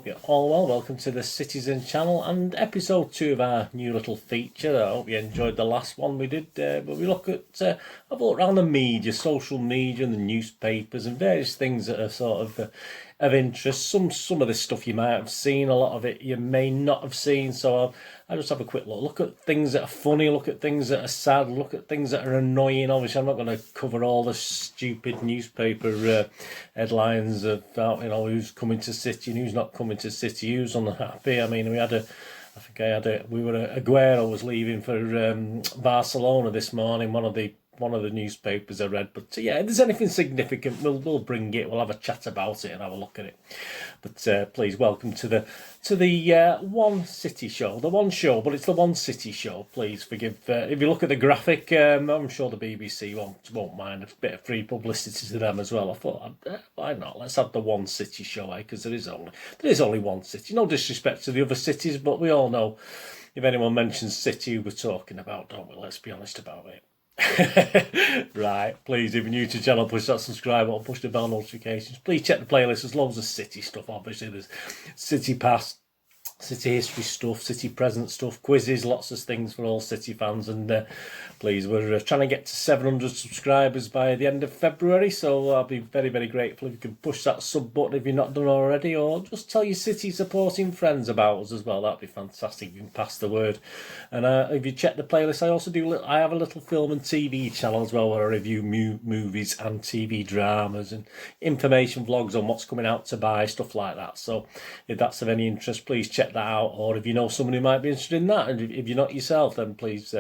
hope you're all well. Welcome to the Citizen channel and episode 2 of our new little feature. I hope you enjoyed the last one we did, but we look at have a look around the media, social media and the newspapers and various things that are sort of interest. Some of this stuff you might have seen, a lot of it you may not have seen, so I'll just have a quick look at things that are funny, look at things that are sad, look at things that are annoying. Obviously I'm not going to cover all the stupid newspaper headlines about who's coming to City and who's not coming to City, who's unhappy. I mean, we were Aguero was leaving for Barcelona this morning, one of the newspapers I read. But yeah, if there's anything significant, we'll bring it. We'll have a chat about it and have a look at it. But please welcome to the One City show, the one show, but it's the One City show. Please forgive if you look at the graphic. I'm sure the BBC won't mind a bit of free publicity to them as well. I thought, why not? Let's have the One City show, because there is only one city. No disrespect to the other cities, but we all know if anyone mentions City, we're talking about, don't we? Let's be honest about it. Right, please, if you're new to the channel, push that subscribe button, push the bell notifications. Please check the playlist. There's loads of City stuff. Obviously there's City past, City history stuff, City present stuff, quizzes, lots of things for all City fans. And please, we're trying to get to 700 subscribers by the end of February, so I'll be very, very grateful if you can push that sub button if you're not done already, or just tell your City supporting friends about us as well. That'd be fantastic if you can pass the word. And if you check the playlist, I have a little film and TV channel as well, where I review movies and TV dramas and information vlogs on what's coming out to buy, stuff like that. So if that's of any interest, please check that out. Or if you know someone who might be interested in that, and if you're not yourself, then please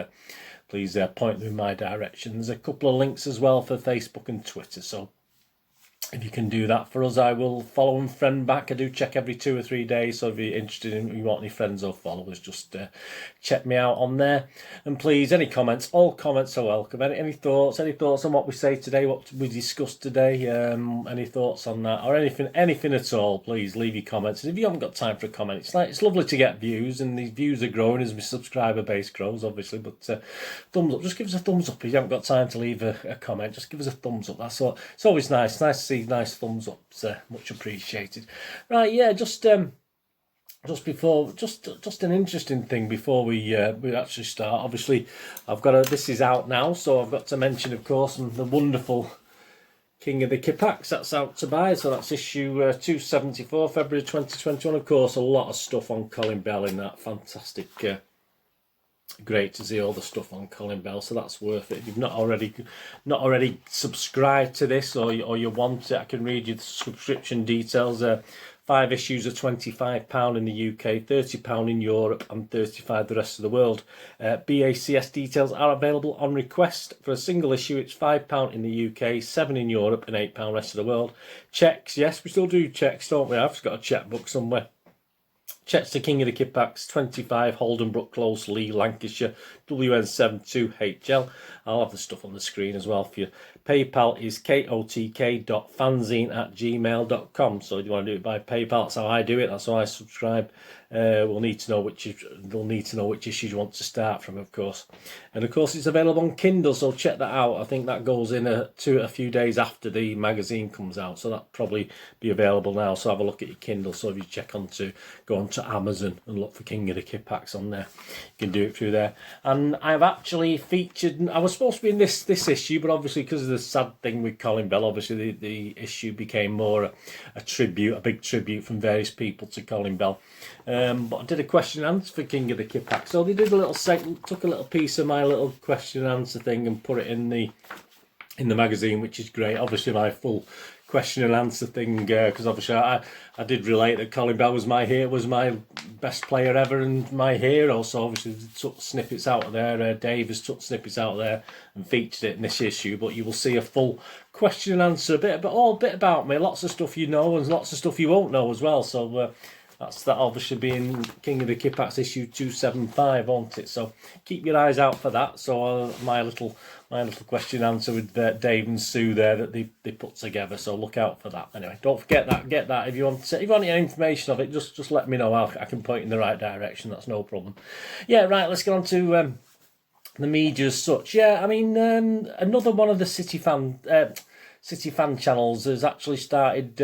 point them in my direction. There's a couple of links as well for Facebook and Twitter, so if you can do that for us, I will follow and friend back. I do check every 2 or 3 days, so if you're interested in, you want any friends or followers, just check me out on there. And please, any comments, all comments are welcome. Any thoughts on what we say today, what we discussed today, any thoughts on that, or anything at all, please leave your comments. And if you haven't got time for a comment, it's lovely to get views, and these views are growing as my subscriber base grows, obviously. But thumbs up, just give us a thumbs up if you haven't got time to leave a comment. Just give us a thumbs up. That's all. It's always nice to see nice thumbs ups, much appreciated. Right, yeah, just an interesting thing before we actually start. Obviously this is out now, so I've got to mention, of course, the wonderful King of the Kippax that's out to buy. So that's issue 274, February 2021. Of course, a lot of stuff on Colin Bell in that. Fantastic. Great to see all the stuff on Colin Bell, so that's worth it. If you've not already subscribed to this, or you want it, I can read you the subscription details. 5 issues are £25 in the UK, £30 in Europe, and £35 the rest of the world. BACS details are available on request. For a single issue, it's £5 in the UK, £7 in Europe, and £8 rest of the world. Checks, yes, we still do checks, don't we? I've just got a checkbook somewhere. Checks to King of the Kippax, 25 Holdenbrook Close, Lee, Lancashire, WN72HL. I'll have the stuff on the screen as well for you. PayPal is kotk.fanzine@gmail.com. So if you want to do it by PayPal, that's how I do it. That's how I subscribe. They'll need to know which issues you want to start from, of course. And of course, it's available on Kindle, so check that out. I think that goes in a few days after the magazine comes out, so that'll probably be available now. So have a look at your Kindle. So if you go onto Amazon and look for King of the Kippax on there, you can do it through there. And I've actually featured. I was supposed to be in this issue, but obviously because of the sad thing with Colin Bell, obviously the issue became more a big tribute from various people to Colin Bell. But I did a question and answer for King of the Kippax, so they did a little segment, took a little piece of my little question and answer thing and put it in the magazine, which is great. Obviously my full question and answer thing, because obviously I did relate that Colin Bell was my best player ever and my hero, so obviously they took snippets out of there. Dave has took snippets out of there and featured it in this issue, but you will see a full question and answer, a bit about me, lots of stuff you know and lots of stuff you won't know as well. So that's that, obviously being King of the Kippax issue 275, won't it? So keep your eyes out for that. So my little question and answer with Dave and Sue there that they put together. So look out for that. Anyway, don't forget that. Get that if you want any information of it. Just let me know. I can point in the right direction. That's no problem. Yeah, right. Let's get on to the media as such. Yeah, I mean another one of the City fan channels has actually started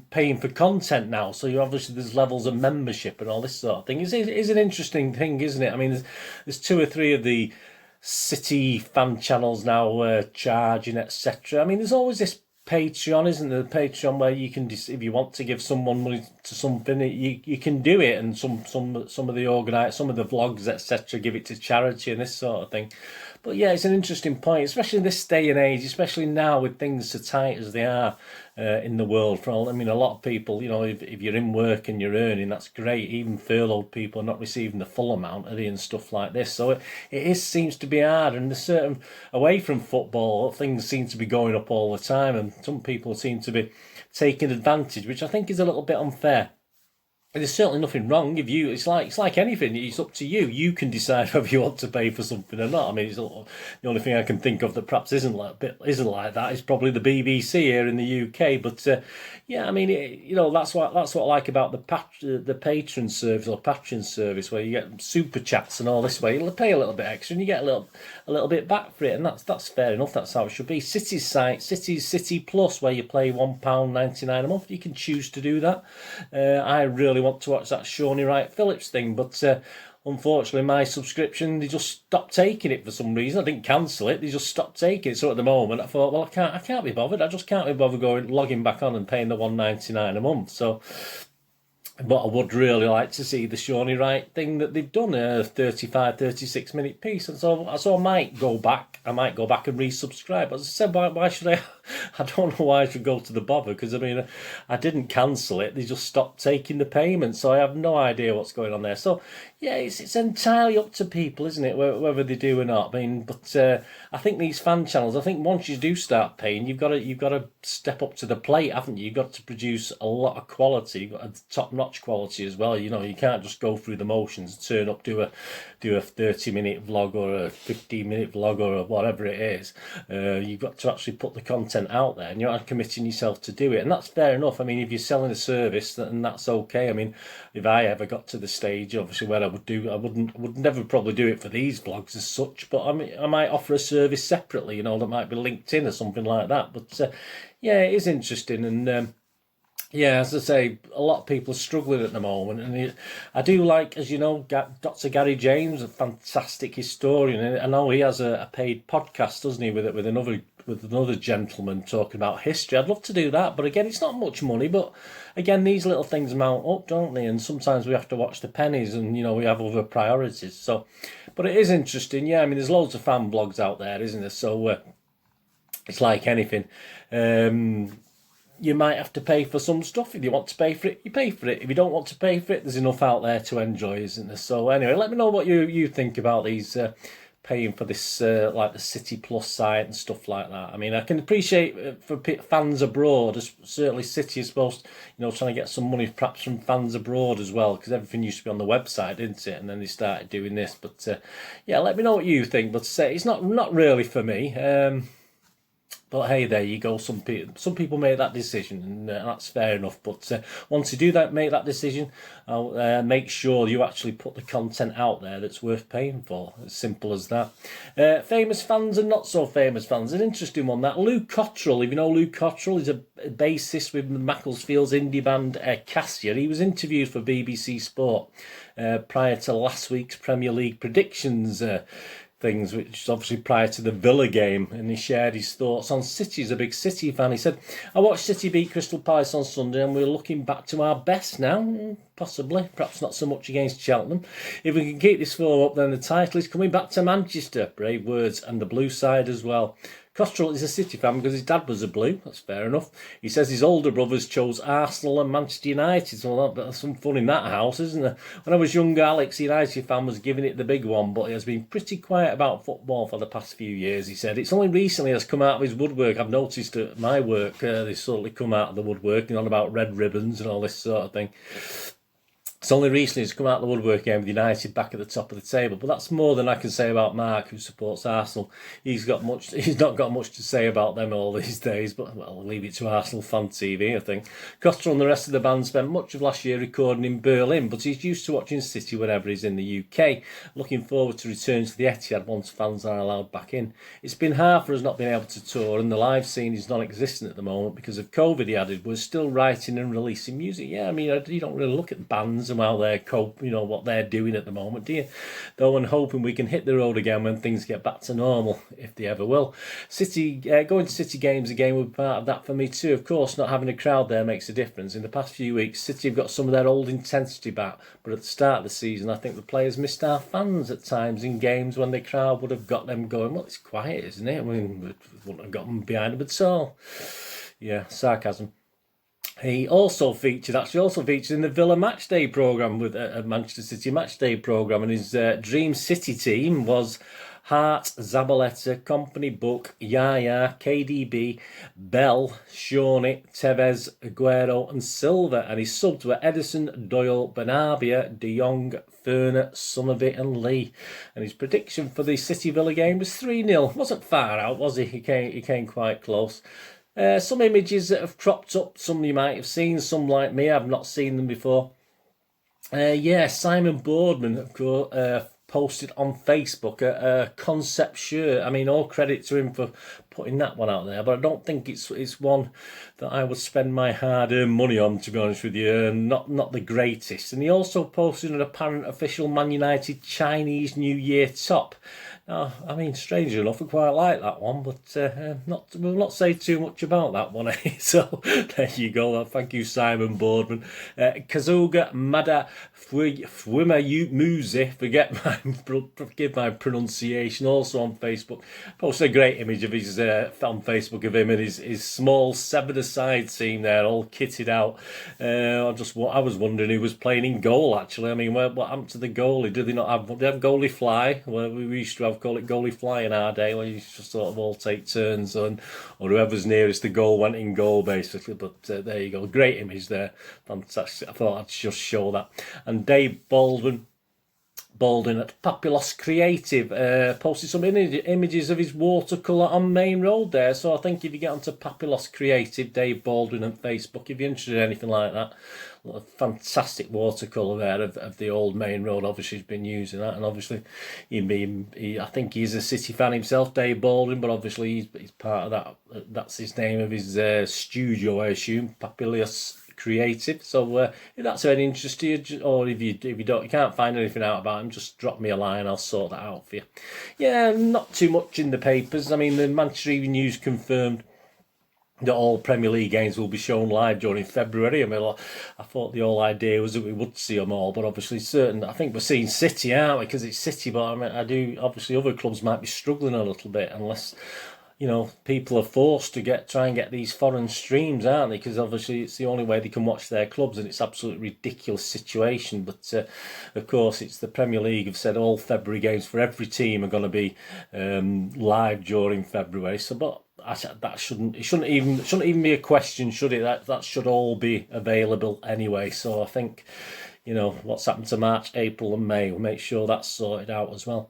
paying for content now. So you obviously there's levels of membership and all this sort of thing. It's an interesting thing, isn't it? I mean, there's 2 or 3 of the City fan channels now charging, etc. I mean, there's always this Patreon, isn't there? Patreon where you can, if you want to give someone money to something, you can do it, and some of the vlogs, etc., give it to charity and this sort of thing. But yeah, it's an interesting point, especially in this day and age, especially now with things so tight as they are in the world. I mean, a lot of people, you know, if you're in work and you're earning, that's great. Even furloughed people are not receiving the full amount, are they, and stuff like this. So it seems to be hard, and there's certain, away from football, things seem to be going up all the time, and some people seem to be taking advantage, which I think is a little bit unfair. There's certainly nothing wrong if you. It's like anything. It's up to you. You can decide whether you want to pay for something or not. I mean, the only thing I can think of that perhaps isn't like that is probably the BBC here in the UK. But yeah, I mean, that's what I like about the patron service or Patreon service, where you get super chats and all this way. You'll pay a little bit extra and you get a little bit back for it, and that's fair enough. That's how it should be. City's site, City Plus, where you pay £1.99 a month. You can choose to do that. I really want to watch that Shawnee Wright-Phillips thing, but unfortunately my subscription, they just stopped taking it for some reason. I didn't cancel it, they just stopped taking it. So at the moment I thought, well, I can't be bothered. I just can't be bothered logging back on and paying the £1.99 a month. So, but I would really like to see the Shawnee Wright thing that they've done, a 36 minute piece, and so I might go back and resubscribe. As I said, why should I? I don't know why I should go to the bother, because I mean, I didn't cancel it. They just stopped taking the payment, so I have no idea what's going on there. So yeah, it's entirely up to people, isn't it, whether they do or not. I mean, but I think these fan channels, I think once you do start paying, you've got to step up to the plate, haven't you? You've got to produce a lot of quality. You've got a top-notch quality as well. You know, you can't just go through the motions, turn up, do a 30-minute vlog or a 15-minute vlog or whatever it is. You've got to actually put the content out there, and you're committing yourself to do it, and that's fair enough. I mean, if you're selling a service, then that's okay. I mean, if I ever got to the stage, obviously, where I would never probably do it for these vlogs as such, but I mean, I might offer a service separately, you know, that might be linked in or something like that. But yeah, it is interesting, and yeah, as I say, a lot of people are struggling at the moment, and I do like, as you know, Dr. Gary James, a fantastic historian, and I know he has a paid podcast, doesn't he, with another gentleman talking about history. I'd love to do that, but again, it's not much money. But again, these little things mount up, don't they? And sometimes we have to watch the pennies, and you know, we have other priorities. So, but it is interesting. Yeah, I mean, there's loads of fan blogs out there, isn't there? So it's like anything. You might have to pay for some stuff. If you want to pay for it, you pay for it. If you don't want to pay for it, there's enough out there to enjoy, isn't there? So anyway, let me know what you think about these paying for this, like the City Plus site and stuff like that. I mean, I can appreciate for fans abroad, certainly City is supposed to, you know, trying to get some money perhaps from fans abroad as well, because everything used to be on the website, didn't it? And then they started doing this. But yeah, let me know what you think. But it's not really for me. But hey, there you go. Some people make that decision, and that's fair enough. But once you do make that decision, I'll make sure you actually put the content out there that's worth paying for. As simple as that. Famous fans and not so famous fans. An interesting one, that. Lou Cottrell, if you know Lou Cottrell, he's a bassist with Macclesfield's indie band Cassia. He was interviewed for BBC Sport prior to last week's Premier League predictions things, which is obviously prior to the Villa game, and he shared his thoughts on City. He's a big City fan. He said, I watched City beat Crystal Palace on Sunday, and we're looking back to our best now. Possibly, perhaps not so much against Cheltenham. If we can keep this form up, then the title is coming back to Manchester. Brave words, and the blue side as well. Cottrell is a City fan because his dad was a Blue. That's fair enough. He says his older brothers chose Arsenal and Manchester United. So there's some fun in that house, isn't there? When I was younger, Alex, the United fan, was giving it the big one, but he has been pretty quiet about football for the past few years, he said. It's only recently has come out of his woodwork. I've noticed at my work, they suddenly come out of the woodwork and on about red ribbons and all this sort of thing. It's only recently he's come out of the woodwork game with United back at the top of the table, but that's more than I can say about Mark, who supports Arsenal. He's not got much to say about them all these days, but well, I'll leave it to Arsenal Fan TV, I think. Costa and the rest of the band spent much of last year recording in Berlin, but he's used to watching City whenever he's in the UK. Looking forward to returning to the Etihad once fans are allowed back in. It's been hard for us not being able to tour, and the live scene is non-existent at the moment because of COVID, he added. We're still writing and releasing music. Yeah, I mean, you don't really look at bands and how they're what they're doing at the moment, do you? Though, and hoping we can hit the road again when things get back to normal, if they ever will. Going to City games again would be part of that for me too. Of course, not having a crowd there makes a difference. In the past few weeks, City have got some of their old intensity back, but at the start of the season, I think the players missed our fans at times in games when the crowd would have got them going. Well, it's quiet, isn't it? I mean, we wouldn't have got them behind them at all. Yeah, sarcasm. He also featured in the Villa Matchday programme with a Manchester City Matchday programme, and his Dream City team was Hart, Zabaleta, Company, Book, Yaya, KDB, Bell, Shawnee, Tevez, Aguero and Silva, and his subs were Edison, Doyle, Benabia, De Jong, Ferner, Somerville and Lee. And his prediction for the City Villa game was 3-0. Wasn't far out, was he? He came quite close. Some images that have cropped up, some you might have seen, some like me, I've not seen them before. Simon Boardman, of course, posted on Facebook a concept shirt. I mean, all credit to him for putting that one out there, but I don't think it's one that I would spend my hard-earned money on, to be honest with you. Not the greatest. And he also posted an apparent official Man United Chinese New Year top. Now, I mean, strangely enough, I quite like that one, but we'll not say too much about that one. So there you go. Thank you, Simon Boardman. Kazuga Mada Fwima Muzi, forgive my pronunciation, also on Facebook. Posted a great image of his on Facebook of him and his small seven-a-side team there, all kitted out. I was wondering who was playing in goal, actually. I mean, what happened to the goalie? Did they have goalie fly? Well, we used to call it goalie fly in our day, where you just sort of all take turns or whoever's nearest the goal went in goal, basically. But there you go, great image there, fantastic. I thought I'd just show that. And Dave Baldwin at Papilos Creative posted some images of his watercolour on Main Road there. So I think if you get onto Papilos Creative, Dave Baldwin on Facebook, if you're interested in anything like that, a fantastic watercolour there of the old Main Road. Obviously he's been using that, and obviously I think he's a City fan himself, Dave Baldwin, but obviously he's part of that. That's his name of his studio, I assume, Papilos Creative. So if that's of any interest to you, or if you can't find anything out about him, just drop me a line, I'll sort that out for you. Yeah, not too much in the papers. I mean, the Manchester Evening News confirmed that all Premier League games will be shown live during February. I mean, I thought the whole idea was that we would see them all, but obviously I think we're seeing City, aren't we? Because it's City, but I mean, obviously other clubs might be struggling a little bit unless, people are forced to try and get these foreign streams, aren't they? Because obviously it's the only way they can watch their clubs, and it's absolutely ridiculous situation. But of course, it's the Premier League have said all February games for every team are going to be live during February. So, but that shouldn't even be a question, should it? That should all be available anyway. So I think, what's happened to March, April, and May, we'll make sure that's sorted out as well.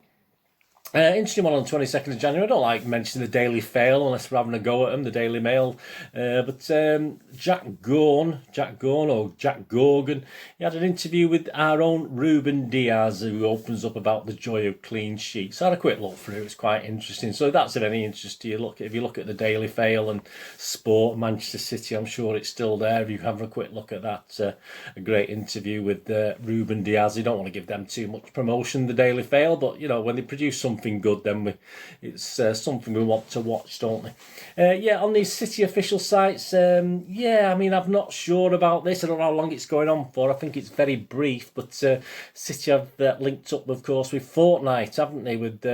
Interesting one on the 22nd of January. I don't like mentioning the Daily Fail unless we're having a go at them, the Daily Mail. But Jack Gorgon, he had an interview with our own Ruben Diaz, who opens up about the joy of clean sheets. I had a quick look through. It's quite interesting. So if that's of any interest to you, if you look at the Daily Fail and Sport, Manchester City, I'm sure it's still there. If you have a quick look at that, a great interview with Ruben Diaz. You don't want to give them too much promotion, the Daily Fail, but when they produce something good, then it's something we want to watch, don't we? On these City official sites, I mean, I'm not sure about this. I don't know how long it's going on for. I think it's very brief, but City have linked up, of course, with Fortnite, haven't they? With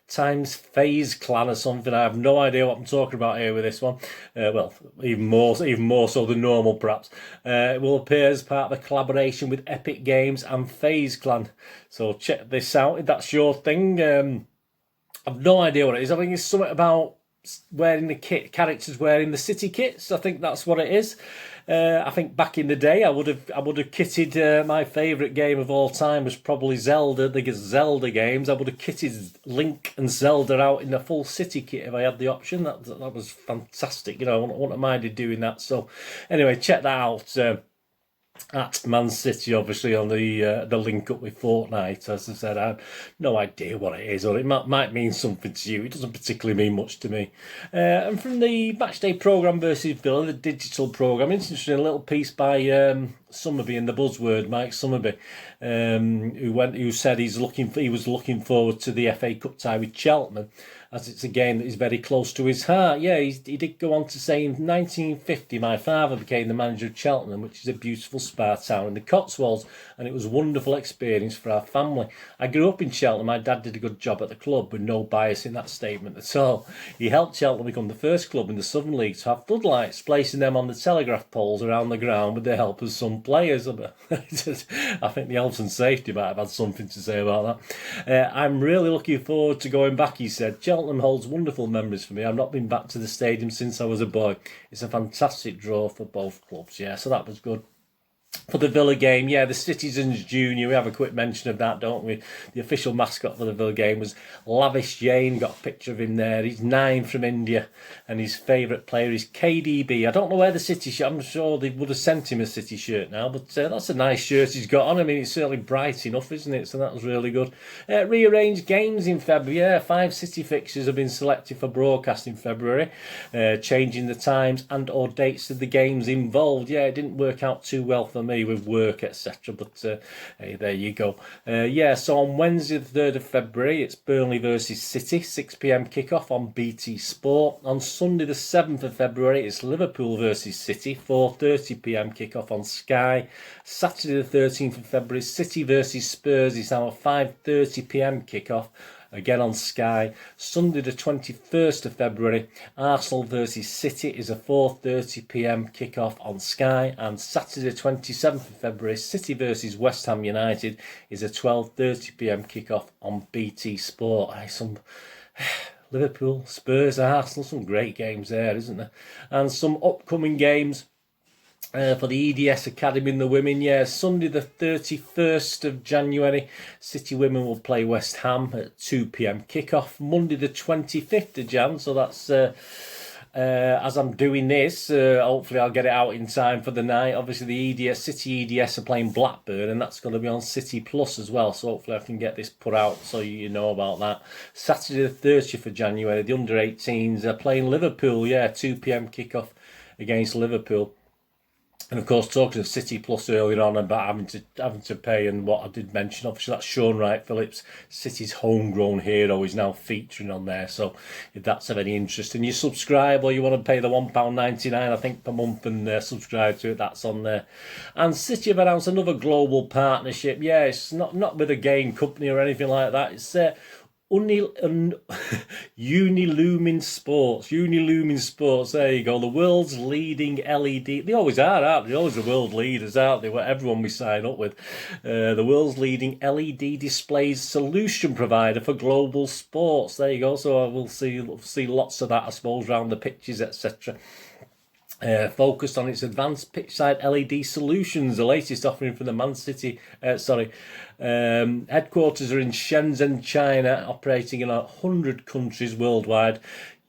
Times Phase Clan or something. I have no idea what I'm talking about here with this one. Well, even more so than normal, perhaps. It will appear as part of a collaboration with Epic Games and Phase Clan. So check this out if that's your thing. I've no idea what it is. I think it's something about wearing the kit, characters wearing the City kits. I think that's what it is. I think back in the day, I would have kitted my favourite game of all time was probably Zelda. The Zelda games, I would have kitted Link and Zelda out in a full city kit if I had the option. That was fantastic. I wouldn't have minded doing that. So anyway, check that out. At Man City, obviously, on the link up with Fortnite. As I said, I have no idea what it is, or it might mean something to you. It doesn't particularly mean much to me. And from the matchday programme versus Villa, the digital programme, interesting, a little piece by Summerby in the Buzzword, Mike Summerby, who said he was looking forward to the FA Cup tie with Cheltenham, as it's a game that is very close to his heart. Yeah, he did go on to say, in 1950, my father became the manager of Cheltenham, which is a beautiful spa town in the Cotswolds, and it was a wonderful experience for our family. I grew up in Cheltenham. My dad did a good job at the club, with no bias in that statement at all. He helped Cheltenham become the first club in the Southern League to have floodlights, placing them on the telegraph poles around the ground with the help of some players. I think the health and safety might have had something to say about that. I'm really looking forward to going back, he said. Cheltenham holds wonderful memories for me. I've not been back to the stadium since I was a boy. It's a fantastic draw for both clubs. Yeah, so that was good. For the Villa game, yeah, the Citizens Junior, we have a quick mention of that, don't we? The official mascot for the Villa game was Lavish Jane. Got a picture of him there. He's 9 from India, and his favourite player is KDB. I don't know where the City shirt, I'm sure they would have sent him a City shirt now, but that's a nice shirt he's got on. I mean, it's certainly bright enough, isn't it? So that was really good. Rearranged games in February. Yeah, 5 City fixtures have been selected for broadcast in February, changing the times and or dates of the games involved. Yeah, it didn't work out too well for me with work, etc. But hey, there you go. Yeah, so on Wednesday, the 3rd of February, it's Burnley versus City, 6 p.m. kickoff on BT Sport. On Sunday, the 7th of February, it's Liverpool versus City, 4:30 p.m. kickoff on Sky. Saturday, the 13th of February, City versus Spurs is now a 5:30 p.m. kickoff, again on Sky. Sunday the 21st of February, Arsenal versus City is a 4:30 p.m. kickoff on Sky. And Saturday 27th of February, City versus West Ham United is a 12:30 p.m. kickoff on BT Sport. Some Liverpool, Spurs, Arsenal, some great games there, isn't there? And some upcoming games for the EDS Academy and the women. Yeah, Sunday the 31st of January, City women will play West Ham at 2 p.m. kickoff. Monday the 25th of Jan, so that's as I'm doing this, hopefully I'll get it out in time for the night. Obviously the City EDS are playing Blackburn, and that's going to be on City Plus as well, so hopefully I can get this put out so you know about that. Saturday the 30th of January, the under-18s are playing Liverpool. Yeah, 2 p.m. kickoff against Liverpool. And of course, talking of City Plus earlier on about having to pay, and what I did mention, obviously that's Sean Wright-Phillips, City's homegrown hero, is now featuring on there. So if that's of any interest and you subscribe, or you want to pay the £1.99 I think per month and subscribe to it, that's on there. And City have announced another global partnership. Yeah, it's not with a game company or anything like that. It's Unilumin Sports, there you go, the world's leading LED, they always are, aren't they? Always the world leaders, aren't they? Everyone we sign up with. The world's leading LED displays solution provider for global sports, there you go. So we'll see lots of that, I suppose, around the pitches, etc. Focused on its advanced pitchside LED solutions, the latest offering from the Man City, headquarters are in Shenzhen, China, operating in 100 countries worldwide.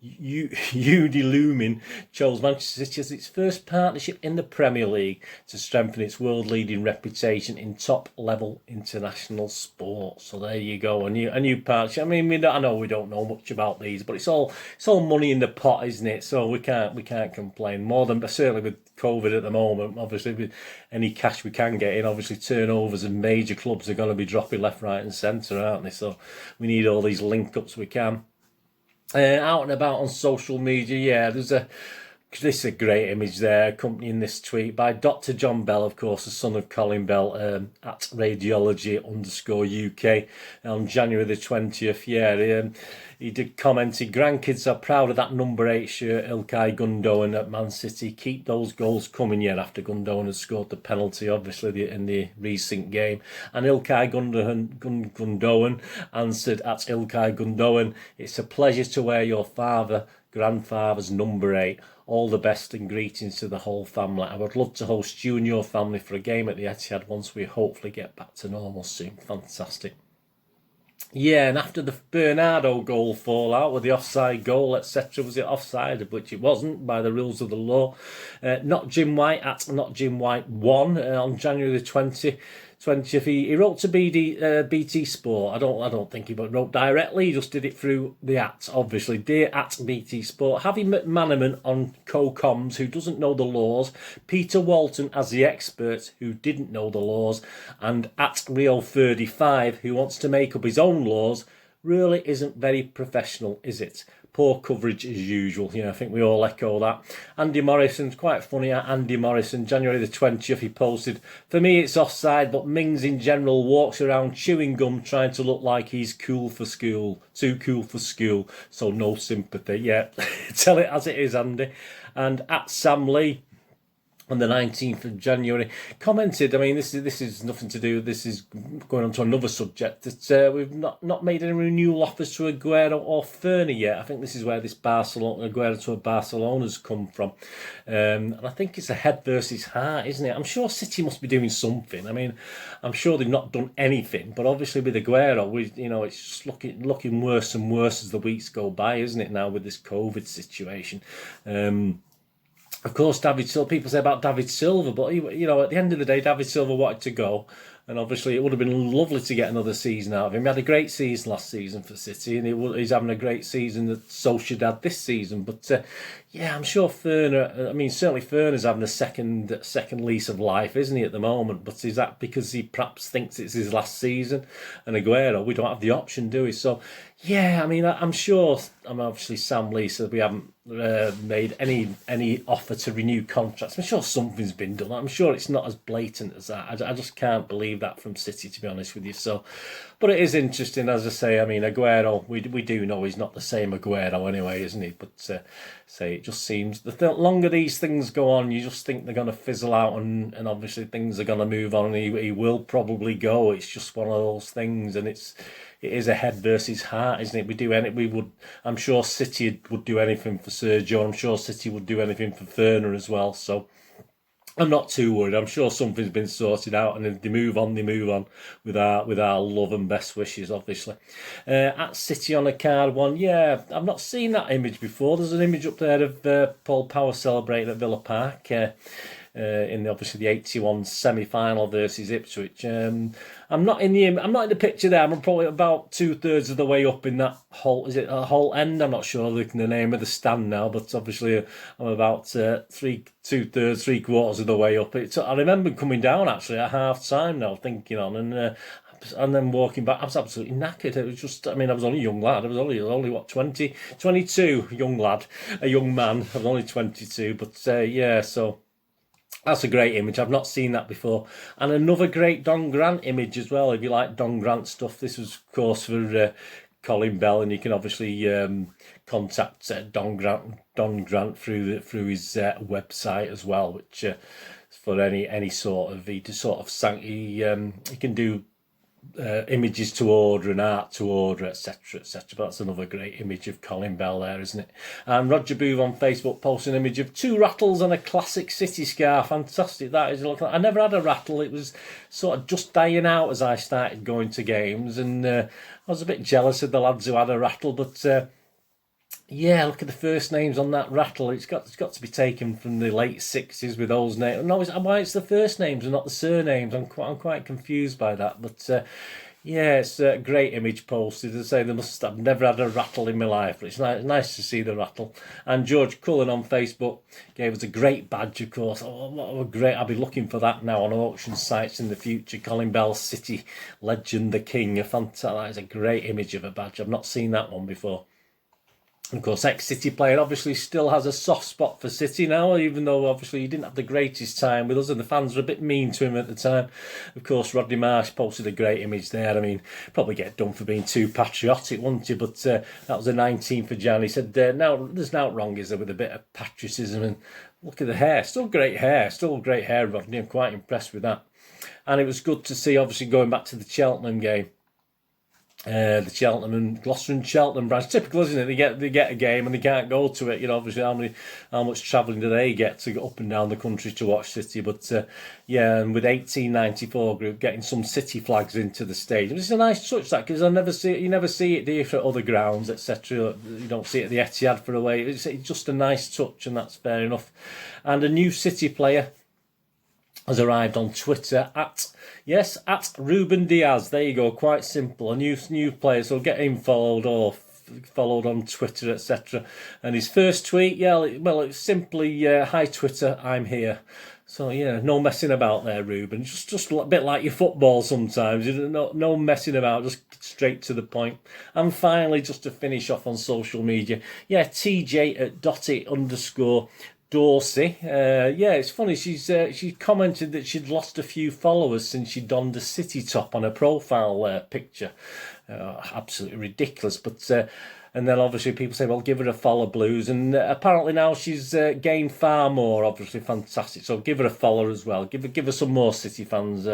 Unilumin chose Manchester City as its first partnership in the Premier League to strengthen its world-leading reputation in top-level international sport. So there you go, a new partnership. I mean, I know we don't know much about these, but it's all money in the pot, isn't it? So we can't complain more than, certainly with COVID at the moment. Obviously, with any cash we can get in, obviously turnovers and major clubs are going to be dropping left, right, and centre, aren't they? So we need all these link-ups we can. Out and about on social media, yeah, this is a great image there accompanying this tweet by Dr. John Bell, of course, the son of Colin Bell, at radiology_UK on January the 20th. Yeah, he did comment, grandkids are proud of that number 8 shirt, Ilkay Gundogan at Man City. Keep those goals coming. Yeah, after Gundogan has scored the penalty, obviously, in the recent game. And Ilkay Gundogan answered at Ilkay Gundogan, it's a pleasure to wear your grandfather's number 8. all the best and greetings to the whole family. I would love to host you and your family for a game at the Etihad once we hopefully get back to normal soon. Fantastic. Yeah, and after the Bernardo goal fallout with the offside goal, etc., was it offside? Which it wasn't by the rules of the law. Not Jim White at Not Jim White 1 on January the 20th. He wrote to BT Sport. I don't think he wrote directly. He just did it through the @ obviously. Dear @ BT Sport, Harvey McManaman on co-coms who doesn't know the laws, Peter Walton as the expert who didn't know the laws, and @ Rio35 who wants to make up his own laws really isn't very professional, is it? Poor coverage as usual. I think we all echo that. Andy Morrison's quite funny. Andy Morrison, January the 20th, he posted, for me it's offside, but Mings in general walks around chewing gum trying to look like he's cool for school. Too cool for school, so no sympathy. Yeah, tell it as it is, Andy. And @ Sam Lee, on the 19th of January, commented, I mean, this is nothing to do, this is going on to another subject, that we've not made any renewal offers to Aguero or Fernie yet. I think this is where this Aguero to Barcelona's come from. And I think it's a head versus heart, isn't it? I'm sure City must be doing something. I mean, I'm sure they've not done anything, but obviously with Aguero, it's just looking worse and worse as the weeks go by, isn't it, now with this COVID situation. Of course, David Silva, people say about David Silva, but at the end of the day, David Silva wanted to go, and obviously it would have been lovely to get another season out of him. He had a great season last season for City, and he's having a great season at Sociedad this season. But I'm sure certainly Ferner's having a second lease of life, isn't he, at the moment? But is that because he perhaps thinks it's his last season? And Aguero, we don't have the option, do we? So, yeah, I mean, I'm sure. Obviously Sam Lee said we haven't made any offer to renew contracts. I'm sure something's been done. I'm sure it's not as blatant as that. I just can't believe that from City, to be honest with you. So, but it is interesting, as I say. I mean, Aguero, we do know he's not the same Aguero anyway, isn't he? But it just seems the longer these things go on, you just think they're going to fizzle out, and obviously things are going to move on, and he will probably go. It's just one of those things, and it is a head versus heart, isn't it? I'm sure City would do anything for Sergio. I'm sure City would do anything for Ferner as well. So I'm not too worried. I'm sure something's been sorted out, and if they move on with our love and best wishes, obviously. At City on a card one, yeah, I've not seen that image before. There's an image up there of Paul Power celebrating at Villa Park. In the 81 semi-final versus Ipswich. I'm not in the picture there. I'm probably about 2/3 of the way up in that Holt. Is it a Holt end? I'm not sure the name of the stand now, but obviously I'm about 2/3, 3/4 of the way up. I remember coming down actually at half time now, thinking on and then walking back. I was absolutely knackered. It was just, I was only a young lad. I was only what, 20, 22, young lad, a young man. I was only 22, but so. That's a great image. I've not seen that before. And another great Don Grant image as well, if you like Don Grant stuff. This was, of course, for Colin Bell, and you can obviously contact Don Grant through his website as well, which for any sort of, he can do images to order and art to order, etc, etc. But that's another great image of Colin Bell there, isn't it? And Roger Booth on Facebook posted an image of 2 rattles and a classic City scarf. Fantastic that is. I never had a rattle. It was sort of just dying out as I started going to games, and I was a bit jealous of the lads who had a rattle, but yeah, look at the first names on that rattle. It's got to be taken from the late 60s with those names. No, why it's the first names and not the surnames. I'm quite confused by that. But yeah, it's a great image posted. As I say, I've never had a rattle in my life, but it's nice to see the rattle. And George Cullen on Facebook gave us a great badge, of course. Oh, what a great! I'll be looking for that now on auction sites in the future. Colin Bell, City legend, the king. Fantastic! That is a great image of a badge. I've not seen that one before. Of course, ex-City player obviously still has a soft spot for City now, even though obviously he didn't have the greatest time with us and the fans were a bit mean to him at the time. Of course, Rodney Marsh posted a great image there. Probably get done for being too patriotic, wouldn't you? But that was the 19th of Jan. He said, now, there's nothing wrong, is there, with a bit of patriotism? And look at the hair. Still great hair, Rodney. I'm quite impressed with that. And it was good to see, obviously, going back to the Cheltenham game, the Cheltenham and Gloucester and Cheltenham branch. Typical, isn't it? They get a game and they can't go to it. You know, obviously, how much travelling do they get to go up and down the country to watch City? But yeah, and with 1894 group getting some City flags into the stadium, it's a nice touch that, because you never see it, do you, for other grounds, etc. You don't see it at the Etihad for away. It's just a nice touch, and that's fair enough. And a new City player has arrived on Twitter at Ruben Diaz. There you go, quite simple. A new player, so get him followed or followed on Twitter, etc. And his first tweet, it's simply, "Hi Twitter, I'm here." So yeah, no messing about there, Ruben. Just a bit like your football sometimes. No messing about, just straight to the point. And finally, just to finish off on social media, TJ at Dotty_Dorsey. It's funny. She commented that she'd lost a few followers since she donned a City top on her profile picture. Absolutely ridiculous. But and then obviously people say, well, give her a follow, Blues. And apparently now she's gained far more. Obviously fantastic. So give her a follow as well. Give her some more City fans.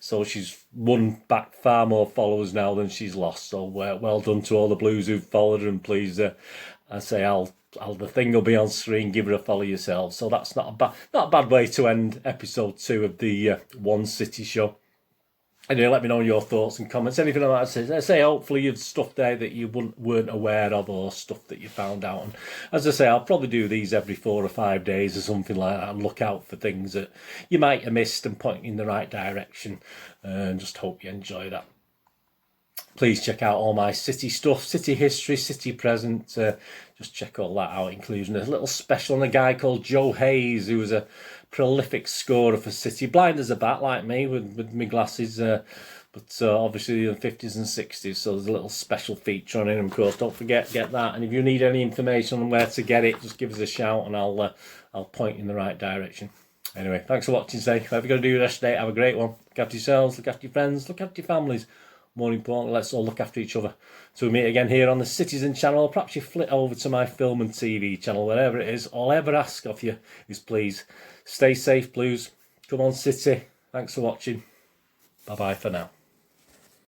So she's won back far more followers now than she's lost. So well done to all the Blues who've followed her. And please, I say the thing will be on screen. Give her a follow yourself. So that's not a bad way to end episode 2 of the One City Show. Anyway, let me know your thoughts and comments. Anything like that, say hopefully you've stuff there that you weren't aware of, or stuff that you found out. And as I say, I'll probably do these every 4 or 5 days or something like that, and look out for things that you might have missed and point in the right direction. And just hope you enjoy that. Please check out all my City stuff, City history, City present. Just check all that out, including a little special on a guy called Joe Hayes, who was a prolific scorer for City. Blind as a bat like me with my glasses, but obviously in the 50s and 60s. So there's a little special feature on it, of course. Don't forget, get that. And if you need any information on where to get it, just give us a shout and I'll point in the right direction. Anyway, thanks for watching today. Whatever you're going to do the rest of the day, have a great one. Look after yourselves, look after your friends, look after your families. More importantly, let's all look after each other. So we meet again here on the Citizen channel. Perhaps you flit over to my film and TV channel, wherever it is. All I ever ask of you is please stay safe, Blues. Come on, City. Thanks for watching. Bye-bye for now.